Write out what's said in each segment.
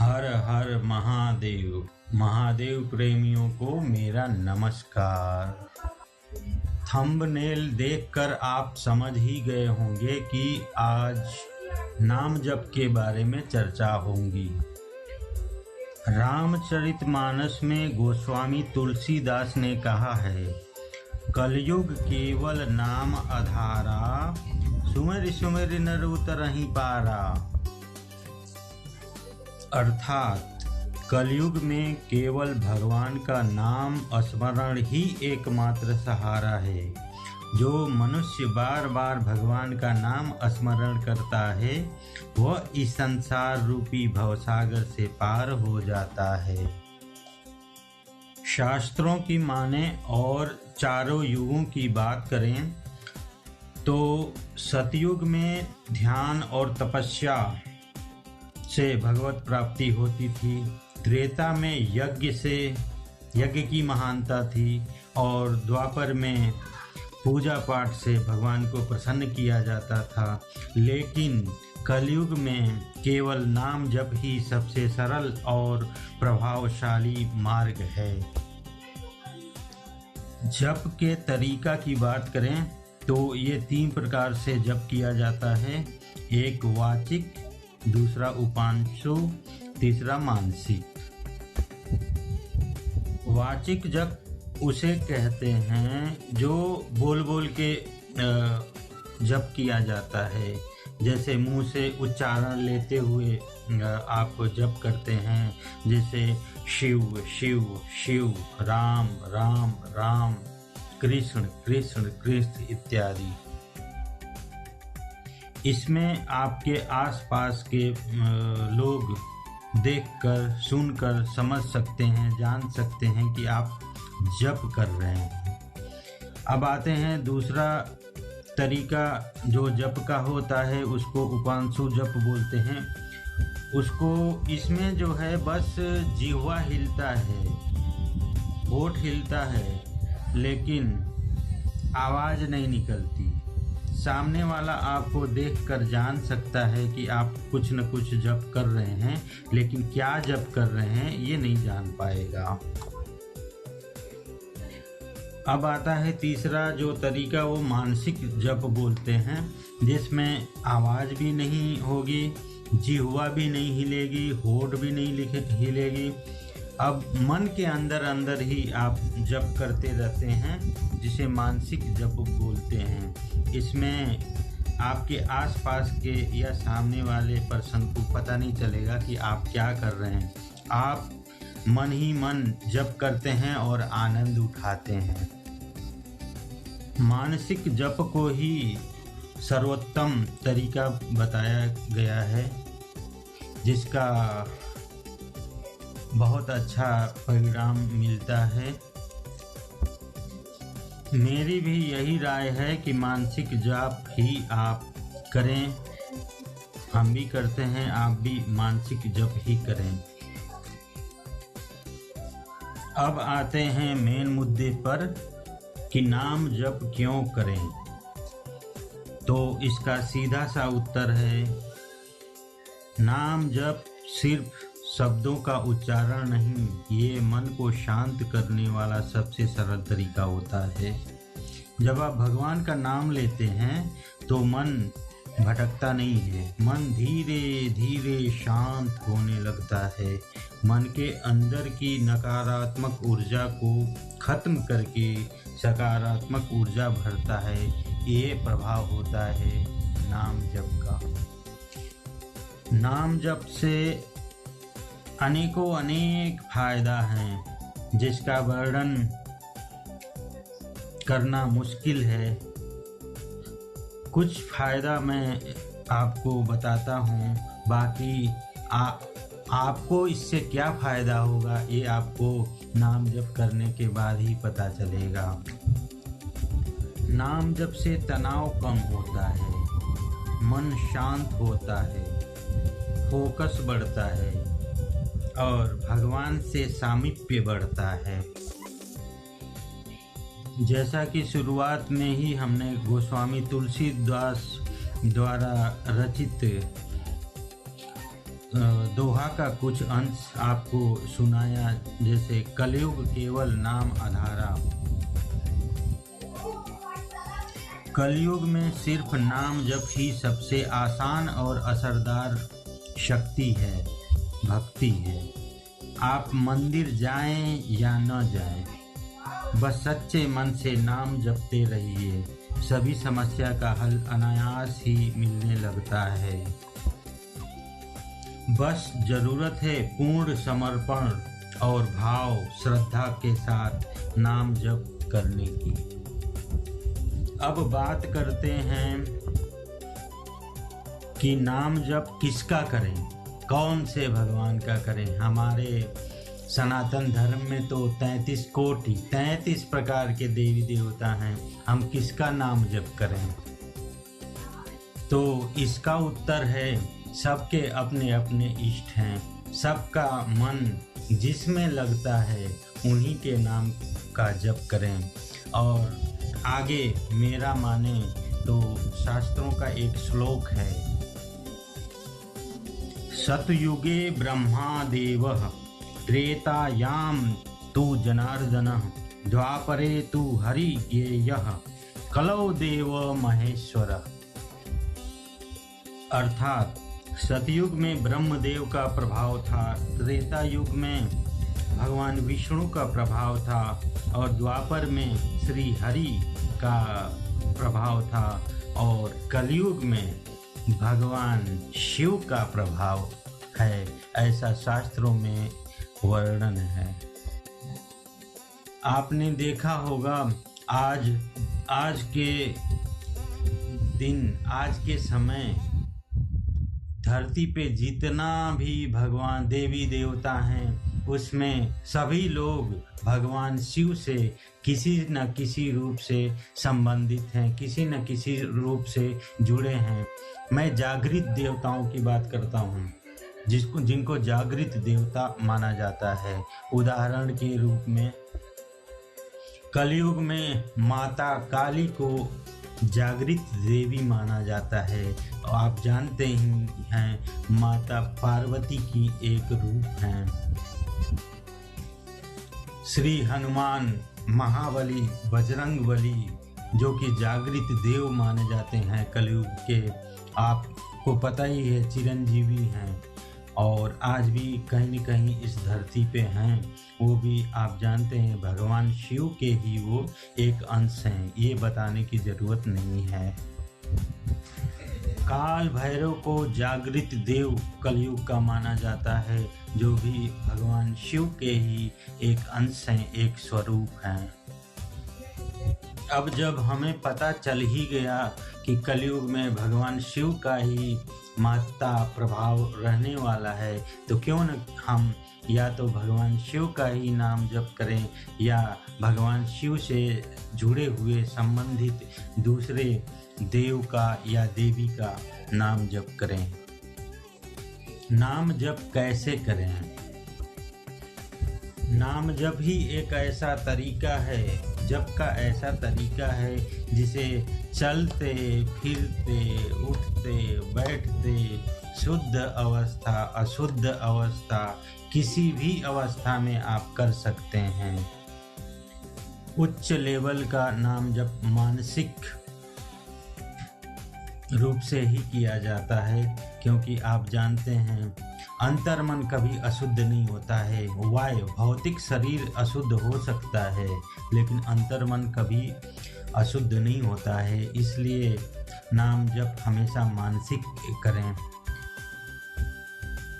हर हर महादेव। महादेव प्रेमियों को मेरा नमस्कार। थंबनेल देखकर आप समझ ही गए होंगे कि आज नाम जप के बारे में चर्चा होगी। रामचरितमानस में गोस्वामी तुलसीदास ने कहा है, कलयुग केवल नाम आधारा, सुमिर सुमिर नर उतरहि पारा। अर्थात कलयुग में केवल भगवान का नाम स्मरण ही एकमात्र सहारा है। जो मनुष्य बार बार भगवान का नाम स्मरण करता है वह इस संसार रूपी भवसागर से पार हो जाता है। शास्त्रों की माने और चारों युगों की बात करें तो सतयुग में ध्यान और तपस्या से भगवत प्राप्ति होती थी। त्रेता में यज्ञ की महानता थी और द्वापर में पूजा पाठ से भगवान को प्रसन्न किया जाता था। लेकिन कलयुग में केवल नाम जप ही सबसे सरल और प्रभावशाली मार्ग है। जप के तरीका की बात करें तो ये 3 प्रकार से जप किया जाता है। एक वाचिक, दूसरा उपांशु, तीसरा मानसिक। वाचिक जप उसे कहते हैं जो बोल बोल के जप किया जाता है। जैसे मुंह से उच्चारण लेते हुए आप जप करते हैं, जैसे शिव शिव शिव, राम राम राम, कृष्ण कृष्ण कृष्ण इत्यादि। इसमें आपके आसपास के लोग देखकर, सुनकर समझ सकते हैं, जान सकते हैं कि आप जप कर रहे हैं। अब आते हैं दूसरा तरीका जो जप का होता है, उसको उपांशु जप बोलते हैं। उसको इसमें जो है बस जिह्वा हिलता है, होठ हिलता है, लेकिन आवाज नहीं निकलती। सामने वाला आपको देखकर जान सकता है कि आप कुछ न कुछ जप कर रहे हैं, लेकिन क्या जप कर रहे हैं ये नहीं जान पाएगा। अब आता है तीसरा जो तरीका, वो मानसिक जप बोलते हैं, जिसमें आवाज भी नहीं होगी, जिह्वा भी नहीं हिलेगी, होठ भी नहीं हिलेगी। अब मन के अंदर अंदर ही आप जप करते रहते हैं, जिसे मानसिक जप बोलते हैं। इसमें आपके आसपास के या सामने वाले पर्सन को पता नहीं चलेगा कि आप क्या कर रहे हैं। आप मन ही मन जप करते हैं और आनंद उठाते हैं। मानसिक जप को ही सर्वोत्तम तरीका बताया गया है, जिसका बहुत अच्छा परिणाम मिलता है। मेरी भी यही राय है कि मानसिक जाप ही आप करें। हम भी करते हैं, आप भी मानसिक जप ही करें। अब आते हैं मेन मुद्दे पर कि नाम जप क्यों करें। तो इसका सीधा सा उत्तर है, नाम जप सिर्फ शब्दों का उच्चारण नहीं, ये मन को शांत करने वाला सबसे सरल तरीका होता है। जब आप भगवान का नाम लेते हैं तो मन भटकता नहीं है, मन धीरे धीरे शांत होने लगता है। मन के अंदर की नकारात्मक ऊर्जा को खत्म करके सकारात्मक ऊर्जा भरता है। ये प्रभाव होता है नाम जप का। नाम जप से अनेकों अनेक फायदा हैं, जिसका वर्णन करना मुश्किल है। कुछ फायदा मैं आपको बताता हूँ, बाकी आपको इससे क्या फायदा होगा ये आपको नाम जप करने के बाद ही पता चलेगा। नाम जप से तनाव कम होता है, मन शांत होता है, फोकस बढ़ता है और भगवान से सामीप्य बढ़ता है। जैसा कि शुरुआत में ही हमने गोस्वामी तुलसीदास द्वारा रचित दोहा का कुछ अंश आपको सुनाया, जैसे कलयुग केवल नाम आधारा। कलयुग में सिर्फ नाम जप ही सबसे आसान और असरदार शक्ति है, भक्ति है। आप मंदिर जाएं या न जाएं, बस सच्चे मन से नाम जपते रहिए, सभी समस्या का हल अनायास ही मिलने लगता है। बस जरूरत है पूर्ण समर्पण और भाव श्रद्धा के साथ नाम जप करने की। अब बात करते हैं कि नाम जप किसका करें, कौन से भगवान का करें। हमारे सनातन धर्म में तो 33 कोटि 33 प्रकार के देवी देवता हैं, हम किसका नाम जप करें? तो इसका उत्तर है, सबके अपने अपने इष्ट हैं, सबका मन जिसमें लगता है उन्हीं के नाम का जप करें। और आगे मेरा माने तो शास्त्रों का एक श्लोक है, सतयुगे ब्रह्मा देवः त्रेतायां तु जनार्दनः द्वापरे तु हरि ज्ञेयः कलौ देव महेश्वरः। अर्थात सतयुग में ब्रह्मदेव का प्रभाव था, त्रेता युग में भगवान विष्णु का प्रभाव था और द्वापर में श्री हरि का प्रभाव था और कलयुग में भगवान शिव का प्रभाव है, ऐसा शास्त्रों में वर्णन है। आपने देखा होगा आज के दिन, आज के समय धरती पे जितना भी भगवान देवी देवता हैं, उसमें सभी लोग भगवान शिव से किसी न किसी रूप से संबंधित हैं, किसी न किसी रूप से जुड़े हैं। मैं जागृत देवताओं की बात करता हूँ, जिनको जागृत देवता माना जाता है। उदाहरण के रूप में कलयुग में माता काली को जागृत देवी माना जाता है। आप जानते ही हैं, माता पार्वती की एक रूप हैं। श्री हनुमान, महाबली, बजरंगबली जो कि जागृत देव माने जाते हैं कलयुग के, आपको पता ही है, चिरंजीवी हैं और आज भी कहीं न कहीं इस धरती पे हैं। वो भी आप जानते हैं भगवान शिव के ही वो एक अंश हैं, ये बताने की ज़रूरत नहीं है। काल भैरव को जागृत देव कलयुग का माना जाता है, जो भी भगवान शिव के ही एक अंश हैं, एक स्वरूप हैं। अब जब हमें पता चल ही गया कि कलयुग में भगवान शिव का ही महत्ता प्रभाव रहने वाला है, तो क्यों न हम या तो भगवान शिव का ही नाम जप करें या भगवान शिव से जुड़े हुए संबंधित दूसरे देव का या देवी का नाम जप करें। नाम जप कैसे करें? नाम जप ही एक ऐसा तरीका है, जप का ऐसा तरीका है जिसे चलते फिरते उठते बैठते शुद्ध अवस्था अशुद्ध अवस्था किसी भी अवस्था में आप कर सकते हैं। उच्च लेवल का नाम जप मानसिक रूप से ही किया जाता है, क्योंकि आप जानते हैं अंतर्मन कभी अशुद्ध नहीं होता है। भौतिक शरीर अशुद्ध हो सकता है लेकिन अंतर्मन कभी अशुद्ध नहीं होता है, इसलिए नाम जप हमेशा मानसिक करें।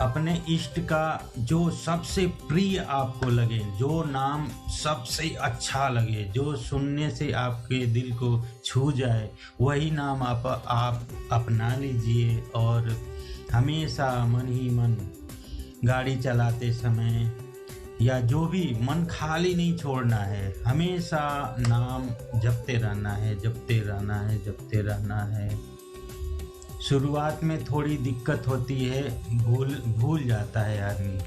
अपने इष्ट का जो सबसे प्रिय आपको लगे, जो नाम सबसे अच्छा लगे, जो सुनने से आपके दिल को छू जाए, वही नाम आप अपना लीजिए और हमेशा मन ही मन गाड़ी चलाते समय या जो भी मन खाली नहीं छोड़ना है, हमेशा नाम जपते रहना है, जपते रहना है, जपते रहना है। शुरुआत में थोड़ी दिक्कत होती है, भूल जाता है आदमी,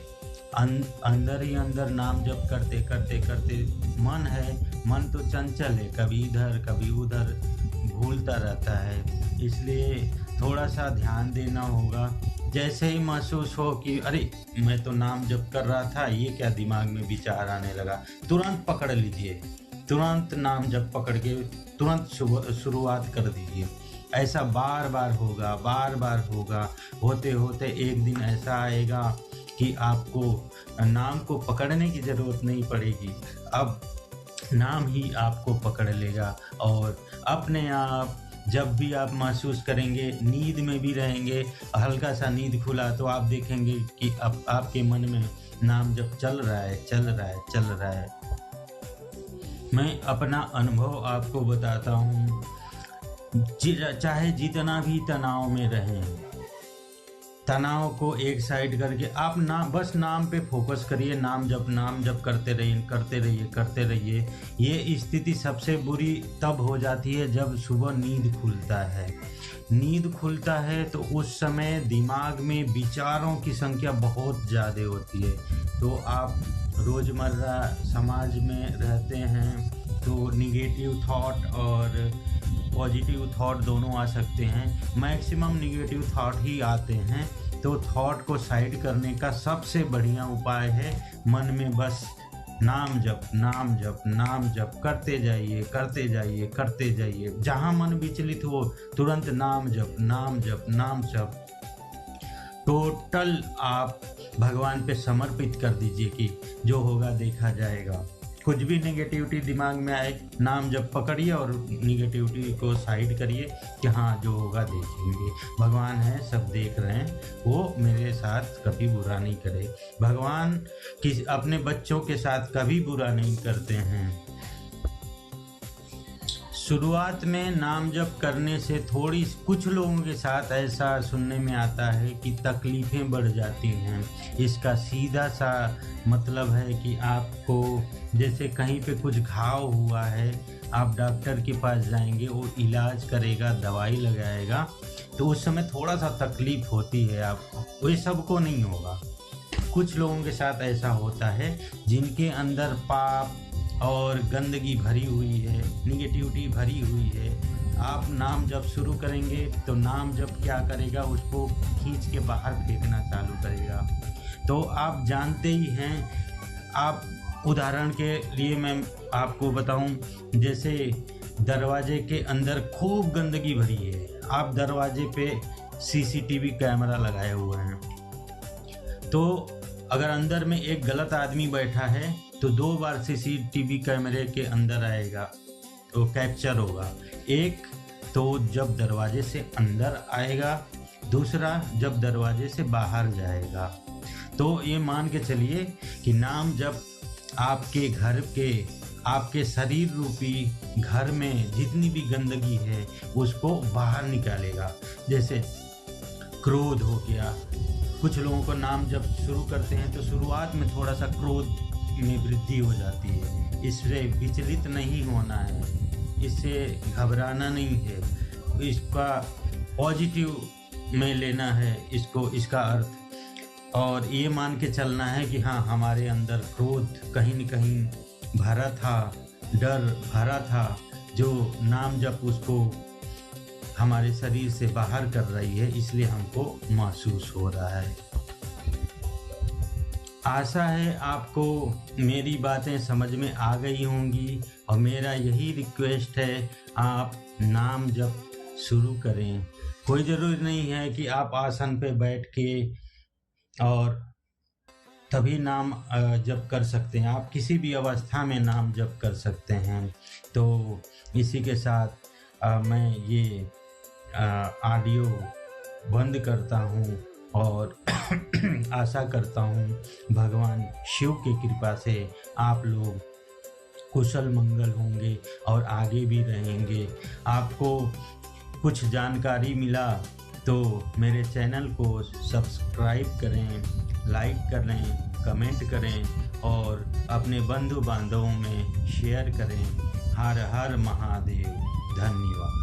अंदर ही अंदर नाम जप करते करते करते मन तो चंचल है, कभी इधर कभी उधर भूलता रहता है, इसलिए थोड़ा सा ध्यान देना होगा। जैसे ही महसूस हो कि अरे मैं तो नाम जप कर रहा था, ये क्या दिमाग में विचार आने लगा, तुरंत पकड़ लीजिए, तुरंत नाम जप पकड़ के तुरंत शुरुआत कर दीजिए। ऐसा बार बार होगा, बार बार होगा, होते होते एक दिन ऐसा आएगा कि आपको नाम को पकड़ने की ज़रूरत नहीं पड़ेगी, अब नाम ही आपको पकड़ लेगा। और अपने आप जब भी आप महसूस करेंगे, नींद में भी रहेंगे, हल्का सा नींद खुला तो आप देखेंगे कि अब आपके मन में नाम जब चल रहा है, चल रहा है, चल रहा है। मैं अपना अनुभव आपको बताता हूँ, चाहे जितना भी तनाव में रहें, तनाव को एक साइड करके आप बस नाम पे फोकस करिए, नाम जप करते रहिए, करते रहिए, करते रहिए। ये स्थिति सबसे बुरी तब हो जाती है जब सुबह नींद खुलता है। नींद खुलता है तो उस समय दिमाग में विचारों की संख्या बहुत ज़्यादा होती है। तो आप रोज़मर्रा समाज में रहते हैं तो निगेटिव थॉट और पॉजिटिव थॉट दोनों आ सकते हैं। मैक्सिमम निगेटिव थॉट ही आते हैं, तो थॉट को साइड करने का सबसे बढ़िया उपाय है मन में बस नाम जप, नाम जप, नाम जप करते जाइए, करते जाइए, करते जाइए। जहाँ मन विचलित हो तुरंत नाम जप, नाम जप, नाम जप। टोटल आप भगवान पे समर्पित कर दीजिए कि जो होगा देखा जाएगा। कुछ भी नेगेटिविटी दिमाग में आए, नाम जब पकड़िए और नेगेटिविटी को साइड करिए कि हाँ जो होगा देखेंगे, भगवान है, सब देख रहे हैं, वो मेरे साथ कभी बुरा नहीं करे। भगवान अपने बच्चों के साथ कभी बुरा नहीं करते हैं। शुरुआत में नाम जप करने से कुछ लोगों के साथ ऐसा सुनने में आता है कि तकलीफ़ें बढ़ जाती हैं। इसका सीधा सा मतलब है कि आपको जैसे कहीं पे कुछ घाव हुआ है, आप डॉक्टर के पास जाएंगे, वो इलाज करेगा, दवाई लगाएगा, तो उस समय थोड़ा सा तकलीफ़ होती है आपको, वो सबको नहीं होगा। कुछ लोगों के साथ ऐसा होता है जिनके अंदर पाप और गंदगी भरी हुई है, निगेटिविटी भरी हुई है। आप नाम जब शुरू करेंगे तो नाम जब क्या करेगा, उसको खींच के बाहर फेंकना चालू करेगा। तो आप जानते ही हैं। आप उदाहरण के लिए मैं आपको बताऊं, जैसे दरवाजे के अंदर खूब गंदगी भरी है, आप दरवाजे पे सीसीटीवी कैमरा लगाए हुए हैं, तो अगर अंदर में एक गलत आदमी बैठा है तो 2 बार सीसीटीवी कैमरे के अंदर आएगा तो कैप्चर होगा। एक तो जब दरवाजे से अंदर आएगा, दूसरा जब दरवाजे से बाहर जाएगा। तो ये मान के चलिए कि नाम जब आपके घर के, आपके शरीर रूपी घर में जितनी भी गंदगी है उसको बाहर निकालेगा। जैसे क्रोध हो गया, कुछ लोगों को नाम जब शुरू करते हैं तो शुरुआत में थोड़ा सा क्रोध में वृद्धि हो जाती है। इससे विचलित नहीं होना है, इससे घबराना नहीं है, इसका पॉजिटिव में लेना है इसको, इसका अर्थ, और ये मान के चलना है कि हाँ हमारे अंदर क्रोध कहीं न कहीं भरा था, डर भरा था, जो नाम जब उसको हमारे शरीर से बाहर कर रही है, इसलिए हमको महसूस हो रहा है। आशा है आपको मेरी बातें समझ में आ गई होंगी, और मेरा यही रिक्वेस्ट है, आप नाम जप शुरू करें। कोई ज़रूरी नहीं है कि आप आसन पे बैठ के और तभी नाम जप कर सकते हैं, आप किसी भी अवस्था में नाम जप कर सकते हैं। तो इसी के साथ मैं ये ऑडियो बंद करता हूँ और आशा करता हूँ भगवान शिव की कृपा से आप लोग कुशल मंगल होंगे और आगे भी रहेंगे। आपको कुछ जानकारी मिला तो मेरे चैनल को सब्सक्राइब करें, लाइक करें, कमेंट करें और अपने बंधु बांधवों में शेयर करें। हर हर महादेव। धन्यवाद।